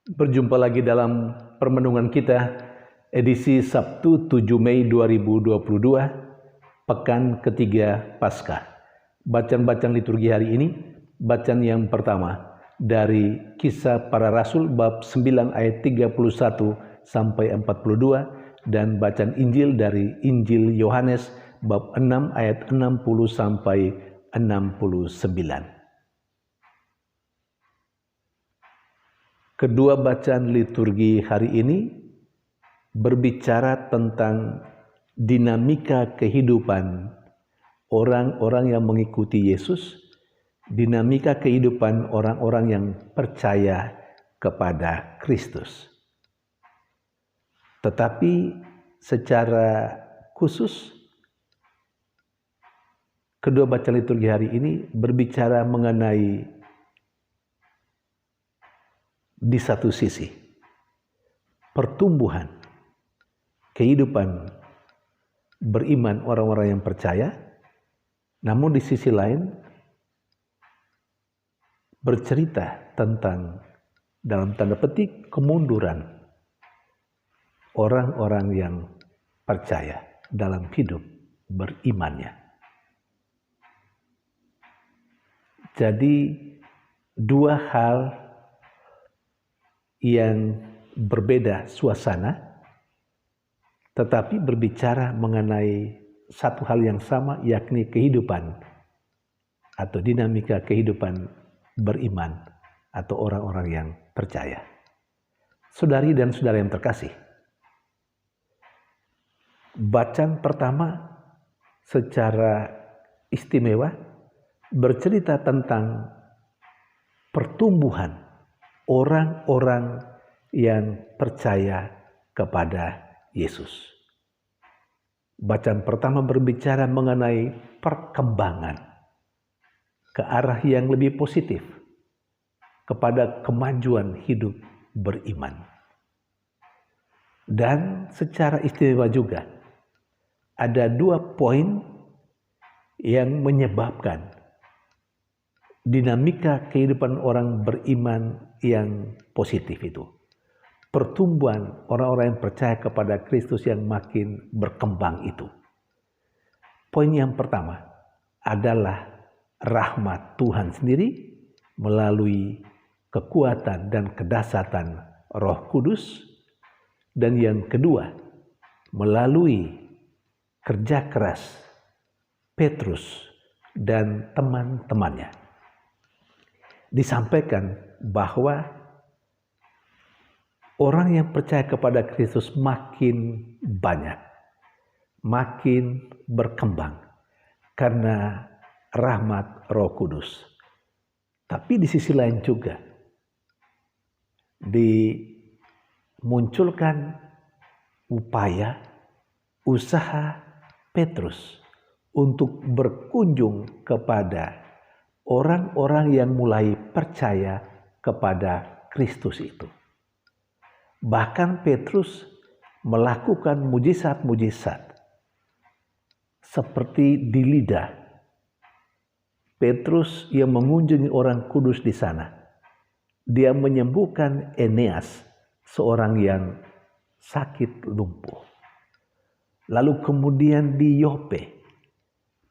Berjumpa lagi dalam permenungan kita edisi Sabtu 7 Mei 2022, pekan ketiga Paskah. Bacaan-bacaan liturgi hari ini, bacaan yang pertama dari Kisah Para Rasul bab 9 ayat 31 sampai 42 dan bacaan Injil dari Injil Yohanes bab 6 ayat 60 sampai 69. Kedua bacaan liturgi hari ini berbicara tentang dinamika kehidupan orang-orang yang mengikuti Yesus, dinamika kehidupan orang-orang yang percaya kepada Kristus. Tetapi secara khusus, kedua bacaan liturgi hari ini berbicara mengenai di satu sisi pertumbuhan kehidupan beriman orang-orang yang percaya, namun di sisi lain bercerita tentang dalam tanda petik kemunduran orang-orang yang percaya dalam hidup berimannya. Jadi dua hal yang berbeda suasana, tetapi berbicara mengenai satu hal yang sama, yakni kehidupan atau dinamika kehidupan beriman atau orang-orang yang percaya. Saudari dan saudara yang terkasih, bacaan pertama secara istimewa bercerita tentang pertumbuhan orang-orang yang percaya kepada Yesus. Bacaan pertama berbicara mengenai perkembangan ke arah yang lebih positif kepada kemajuan hidup beriman. Dan secara istimewa juga ada dua poin yang menyebabkan dinamika kehidupan orang beriman yang positif itu. Pertumbuhan orang-orang yang percaya kepada Kristus yang makin berkembang itu. Poin yang pertama adalah rahmat Tuhan sendiri melalui kekuatan dan kedahsyatan Roh Kudus. Dan yang kedua, melalui kerja keras Petrus dan teman-temannya. Disampaikan bahwa orang yang percaya kepada Kristus makin banyak, makin berkembang karena rahmat Roh Kudus. Tapi di sisi lain juga dimunculkan usaha Petrus untuk berkunjung kepada orang-orang yang mulai percaya kepada Kristus itu. Bahkan Petrus melakukan mujizat-mujizat seperti di Lida. Petrus yang mengunjungi orang kudus di sana. Dia menyembuhkan Eneas, seorang yang sakit lumpuh. Lalu kemudian di Yope,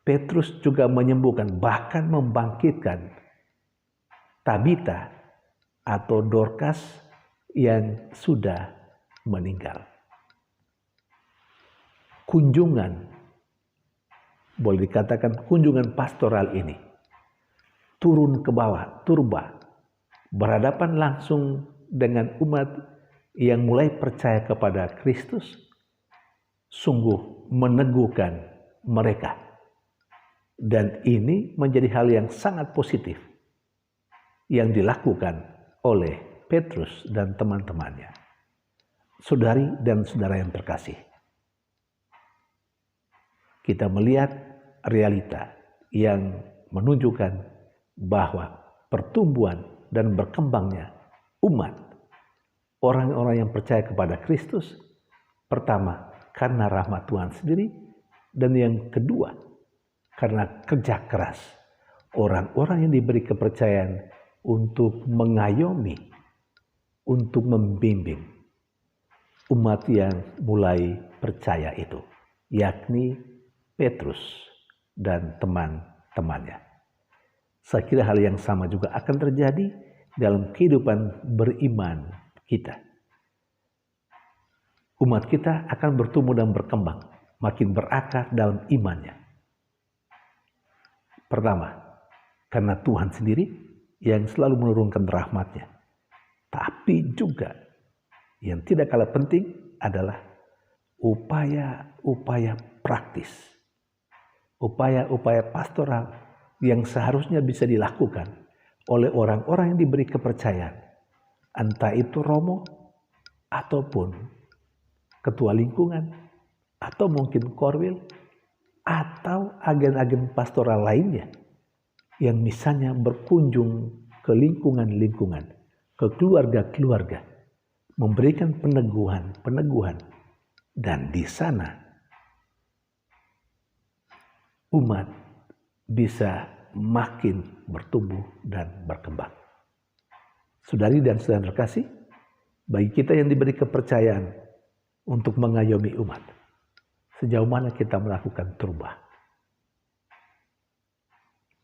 Petrus juga menyembuhkan, bahkan membangkitkan Tabita atau Dorcas yang sudah meninggal. Kunjungan, boleh dikatakan kunjungan pastoral ini, turun ke bawah, turba, berhadapan langsung dengan umat yang mulai percaya kepada Kristus, sungguh meneguhkan mereka. Dan ini menjadi hal yang sangat positif yang dilakukan oleh Petrus dan teman-temannya. Saudari dan saudara yang terkasih, kita melihat realita yang menunjukkan bahwa pertumbuhan dan berkembangnya umat orang-orang yang percaya kepada Kristus, pertama karena rahmat Tuhan sendiri, dan yang kedua karena kerja keras orang-orang yang diberi kepercayaan untuk mengayomi, untuk membimbing umat yang mulai percaya itu, yakni Petrus dan teman-temannya. Saya kira hal yang sama juga akan terjadi dalam kehidupan beriman kita. Umat kita akan bertumbuh dan berkembang, makin berakar dalam imannya. Pertama, karena Tuhan sendiri yang selalu menurunkan rahmat-Nya. Tapi juga yang tidak kalah penting adalah upaya-upaya praktis. Upaya-upaya pastoral yang seharusnya bisa dilakukan oleh orang-orang yang diberi kepercayaan. Entah itu romo ataupun ketua lingkungan atau mungkin korwil atau agen-agen pastoral lainnya yang misalnya berkunjung ke lingkungan-lingkungan, ke keluarga-keluarga, memberikan peneguhan, dan di sana umat bisa makin bertumbuh dan berkembang. Saudari dan saudara terkasih, bagi kita yang diberi kepercayaan untuk mengayomi umat, sejauh mana kita melakukan turba,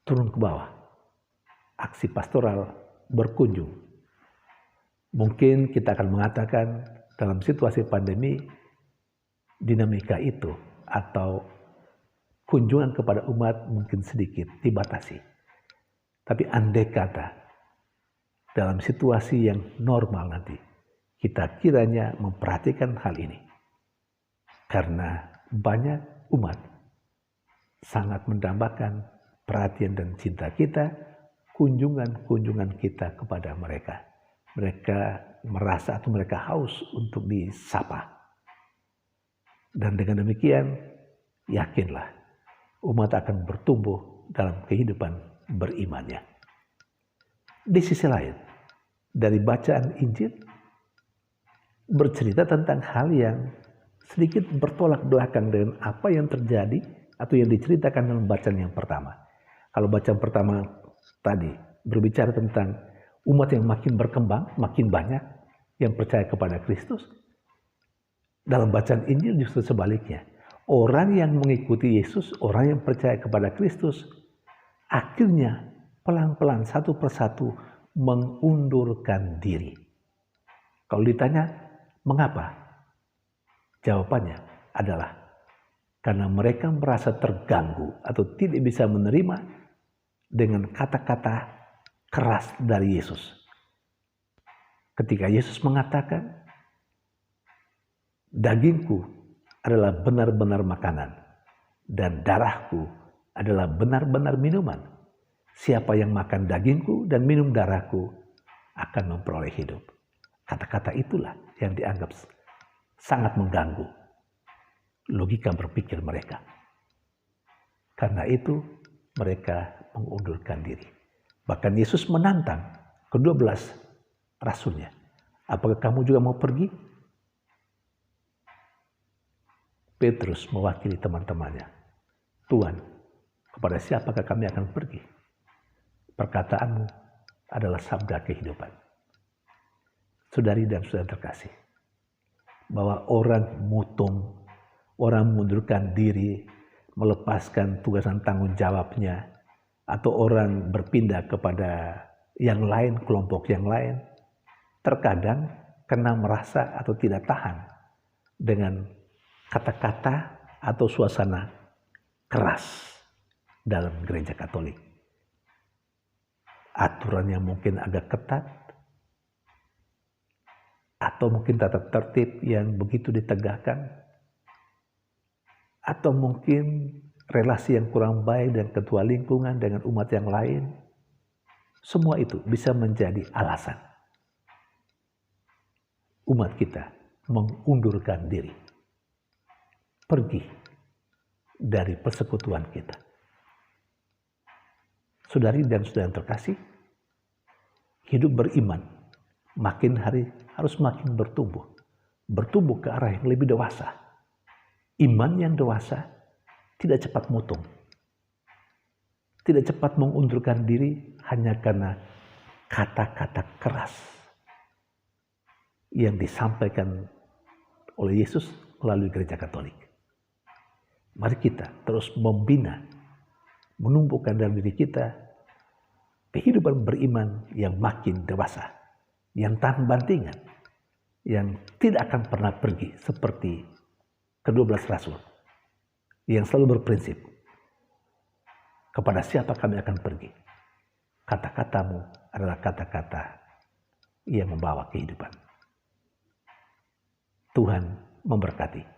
turun ke bawah, aksi pastoral berkunjung. Mungkin kita akan mengatakan dalam situasi pandemi, dinamika itu atau kunjungan kepada umat mungkin sedikit dibatasi. Tapi andai kata dalam situasi yang normal nanti, kita kiranya memperhatikan hal ini. Karena banyak umat sangat mendambakan perhatian dan cinta kita, kunjungan-kunjungan kita kepada mereka. Mereka merasa atau mereka haus untuk disapa. Dan dengan demikian, yakinlah umat akan bertumbuh dalam kehidupan berimannya. Di sisi lain, dari bacaan Injil, bercerita tentang hal yang sedikit bertolak belakang dengan apa yang terjadi atau yang diceritakan dalam bacaan yang pertama. Kalau bacaan pertama tadi berbicara tentang umat yang makin berkembang, makin banyak yang percaya kepada Kristus. Dalam bacaan Injil justru sebaliknya. Orang yang mengikuti Yesus, orang yang percaya kepada Kristus, akhirnya pelan-pelan satu persatu mengundurkan diri. Kalau ditanya, mengapa? Jawabannya adalah karena mereka merasa terganggu atau tidak bisa menerima dengan kata-kata keras dari Yesus. Ketika Yesus mengatakan, dagingku adalah benar-benar makanan dan darahku adalah benar-benar minuman. Siapa yang makan dagingku dan minum darahku akan memperoleh hidup. Kata-kata itulah yang dianggap sangat mengganggu logika berpikir mereka. Karena itu mereka mengundurkan diri. Bahkan Yesus menantang ke-12 rasulnya. Apakah kamu juga mau pergi? Petrus mewakili teman-temannya. Tuhan, kepada siapakah kami akan pergi? Perkataanmu adalah sabda kehidupan. Saudari dan saudara terkasih, bahwa orang mutung, orang mengundurkan diri, melepaskan tugas dan tanggung jawabnya, atau orang berpindah kepada yang lain, kelompok yang lain, terkadang karena merasa atau tidak tahan dengan kata-kata atau suasana keras dalam gereja Katolik. Aturan yang mungkin agak ketat, atau mungkin tata tertib yang begitu ditegakkan, atau mungkin relasi yang kurang baik dengan ketua lingkungan, dengan umat yang lain. Semua itu bisa menjadi alasan umat kita mengundurkan diri, pergi dari persekutuan kita. Saudari dan saudara terkasih, hidup beriman makin hari harus makin bertumbuh ke arah yang lebih dewasa. Iman yang dewasa tidak cepat mutung, tidak cepat mengundurkan diri hanya karena kata-kata keras yang disampaikan oleh Yesus melalui gereja Katolik. Mari kita terus membina, menumbuhkan dalam diri kita kehidupan beriman yang makin dewasa, yang tanpa bantingan, yang tidak akan pernah pergi seperti ke-12 rasul, yang selalu berprinsip, kepada siapa kami akan pergi? Kata-katamu adalah kata-kata yang membawa kehidupan. Tuhan memberkati.